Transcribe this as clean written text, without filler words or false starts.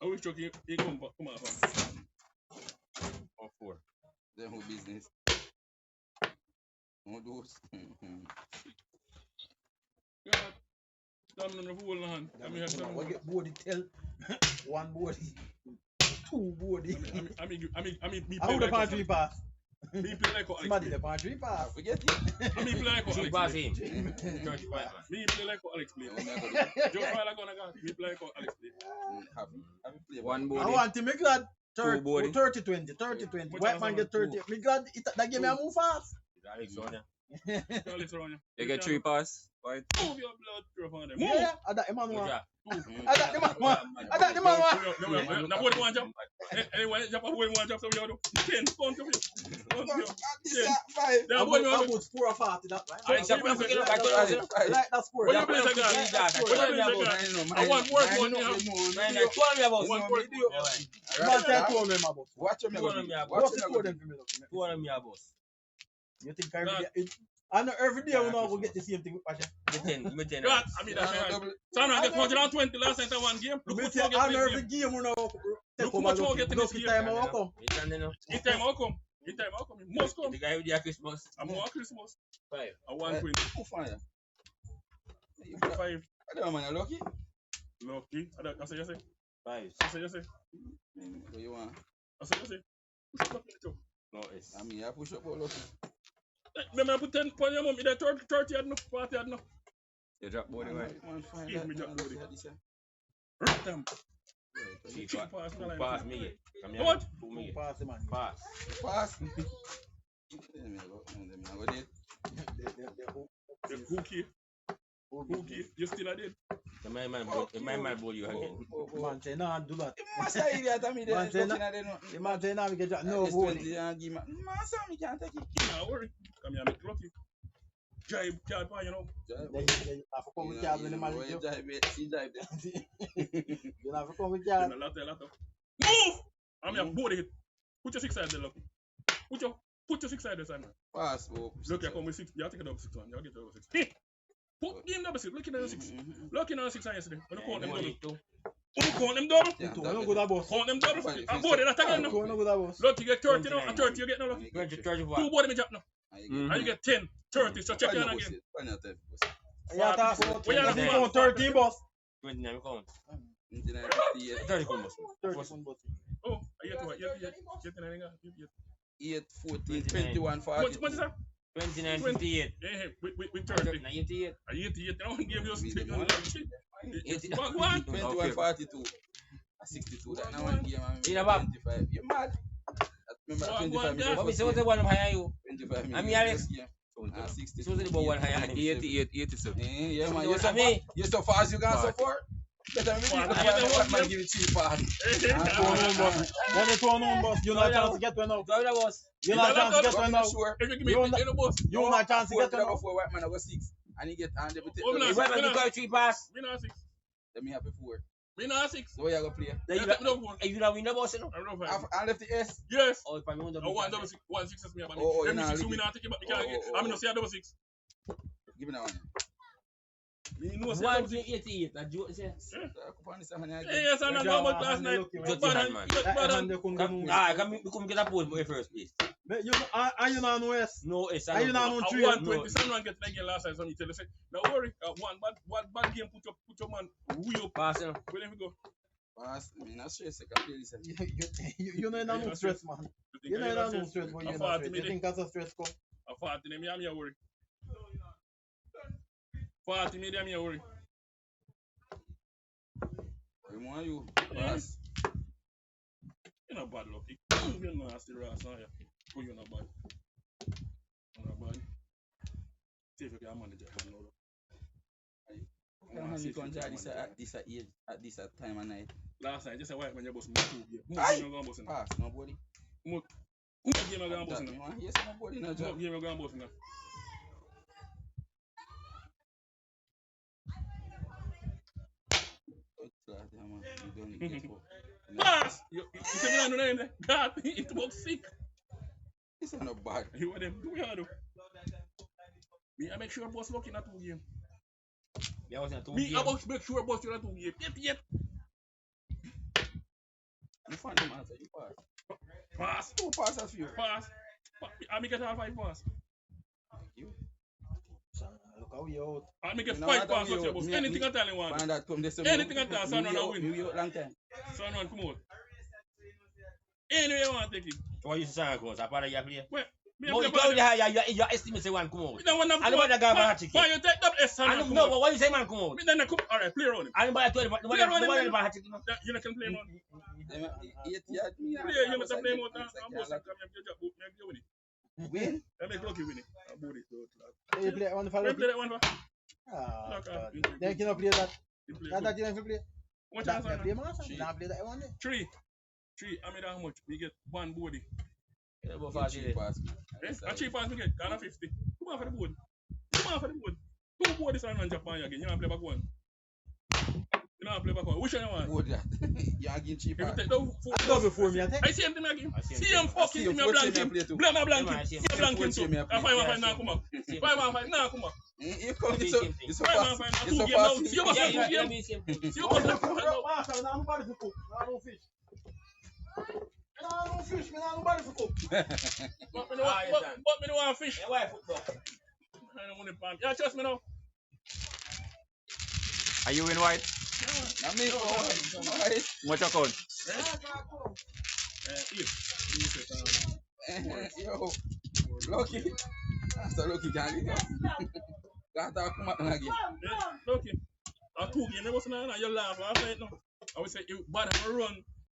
I wish you come out. Or 4. Them who business. No those. Yeah. Damn on the whole hand. I mean, I get body tell one body, two body. I mean, me I play would have like three pass. me play like Somebody Alex the pan three pass. Forget it. play. Me play like Three Alex pass play. him. 35 man. Me play like Alex play. Joe Fowler gonna go. Me play like Alex play. Have you play One I body. want to make glad Two body. 30-20, 30-20. Which White one man is get 30. Me glad that give me a move fast. Alex on ya. Alex around You get 3 pass. Right? Move your blood drop on them. Yeah, I that man Good want. job. I that the man want. I that the man want. Now what one jump? Anyway, jump up one jump so we do 10 count to you. Five. Yeah, I boy, would score a 40 that right? Alex, you forget about that. Like that score. What Yeah, you play What second? you got? What you play second? I want work one now. Man, that's what me about. One work. Man, tell two of them about. Watch them. Two of them, yeah, Watch What's the them. score them for me? Look? Two of them, yeah, boss. You think I know every day we now will get the same thing with Pasha. Give me 10. God, I mean that's right. So I'm get 120 last time I one game. Look Me what say you get I know this every game. game we now take Look what you over. get in Look, this the time I come. It's on there. In time I'll come. In time I'll come. It must come. The guy with the Christmas. I'm more Christmas. 5. I want queen. Who fire? 5. I don't man, lucky. Lucky. I say you say. 5. I say you say. What you want? I say you say. Push up the top. No, it's. I mean, I push up all lucky. Remember I put 10 points on me. There 30 had no 40 had no. You drop body right. Give me that body. Damn. Three Cheap pass. pass. Two pass me. Come What? here. 2 me. Pass the man. Pass. Pass. Cookie. Cookie. You still a dead. The man ball you again. Man say nah do that. Must say idiot, I mean, they're Man say looking nah. at them. The man say nah we get that. No This body. 20 and give man. Man, say me can't take it. Nah, worry. Come here, make lucky. Drive card for you know. Then you have to come with card when the man You you. drive it. See drive there. You have to come with Then card. a lot. Move! I'm here, body hit. Put your 6 side there, lucky. Put your 6 side there, Simon. Pass. Oh, Look, you come with 6. You take a double 6 one. You get double 6. Hit! Put game double 6. Looking at the 6. Looking at the 6 on yesterday. When you count them double. When you count them double. Yeah, Two, I don't go that boss. Count them double. Fine, I'm body that again now. Two, I don't go that boss. Look, you get 30 now. And 30 you get now. Look. 34. 2 body me drop now. And you get 10, 30. So check it out again. Yeah, that's what. We are That's not going 13 boss. 29 count. 8, 30 count. 31 boss. Oh, I get to what? You 14, 21, 40. What is that? 29, 58. Yeah, with 30. 98. I 88 now and give you We stick the on one. the What? 21, 42. 62. That now one game. In a bab. 25. You mad? Remember What, 25 what, minutes. What we say was the one higher you? 25 minutes. I'm Alex. 60. So the ball one higher. 88, 87. Yeah, man. So I mean, You're so fast you can support. Better me man give it cheap fast. When you turn on boss, you not a chance to get one now. go that was. You not a chance to get one now. Sure. If you give me You the boss, You not a chance to get one now. Before white man I go 6 and he get and they Oh, If I man go 3 pass, me not 6. Let me happy 4. Me not 6. So where you go play? then you if you don't win the boss, you know. I'm not 5. I left the S. Yes. Or if I win the I want double 6. 1 6 is me. Oh, Let me you 6 know, me not take it, but me can't get. I'm not say double 6. Give me that one. Me know say double 6. 188. That you say. Yes, I'm not going back last night. Just Bad hand, hand, man. bad hand. Come get a post my first place. You know no S. No, it's Are you not I on 3? 120. Someone get again last time. So me tell you say, don't worry. One bad game. Put your man way up. Pass him. Where we go? Pass. I mean, not stress. I can play this. You know no stress, man. You know no stress, but you know stress. You think that's a stress come? A 40 me, I'm here worry. 40 me, I'm here worry. I want you. Pass. You're not bad, Lucky. You're not still ass on here. Oh, you're not bad. You're not bad. See if you can manage it. You can enjoy this at this time of night. Last night, just a white man, you bust me 2 Aye. game. You're going to Pass. Nobody. Who game you're going to bust now? Yes, nobody. No What job. game you're going to bust now? You don't get for. Pass! You say me not do nothing there? God, it's about sick. This is not bad. You want them? Do what you do? Me, I make sure boss looking at 2 game. Yeah, was in a 2 Me, game. I make sure boss you're at 2 game. Yet. fan them answer. You pass. Pass. Two passes for you. Pass. I me get all 5 pass. Look how we out. I me get No 5 matter pass. we What's your out. boss? Me- Anything at all you want. Find that come this. Anything at all, son, run win. We out long time. Son, run, come out. Anyway, you want to take it. Why you say come out? I part of your play. Wait. Me But you play tell me your estimate say one come out. Me don't want to And nobody got a ticket. Why you take that S, son? I don't know, but why you say man come out? Me then I come. All right, play around him. And nobody told him, nobody got a ticket. You know can play him out. 8 yard. Play, you must play him out. I'm boss. I'm win it. Win. I make lucky win it. I'm board it. You play one for Play Lucky? that one for. Ah, Knock God. off. Then you can play that. You play That good. you can play. What That chance you play on man. Three. You can play that one. 3. I made how much? We get one body. About Yeah, 40 cheap pass. A cheap pass we get. Ghana 50. Come on for the board. Come on for the board. 2 boards and Japan again. You don't play back one. You don't play back one. Which one you want? Good that. You are getting cheap If you pass. take the 4 I go before me, I think. I see him to me again. I see him See him too. fucking I see me him. a blank Fourteen him. me play too. Blame a blank Yeah, him. man, I see him. See a blank him Fourteen too. me play. 5 and 5 Yeah, now come up. Same 5 and 5 now come up. You come Same this so thing. it's so 5 and fast. 5 It's now 2 so game now. fast. See you Yeah, must yeah, have 2 yeah, game. me same thing. See you must have 2 game. Master, now nobody to cook. I don't fish. I don't fish, man. Nobody to cook. But me don't want fish. Yeah, why football? I don't want to pan. Yeah, trust me now. Are you in white? Now me, alright. Much account? Yo, Lucky. After Lucky can't get Got to come out again. Okay. A 2 game, you must know, you laugh after it now. I would say, you bad have a run.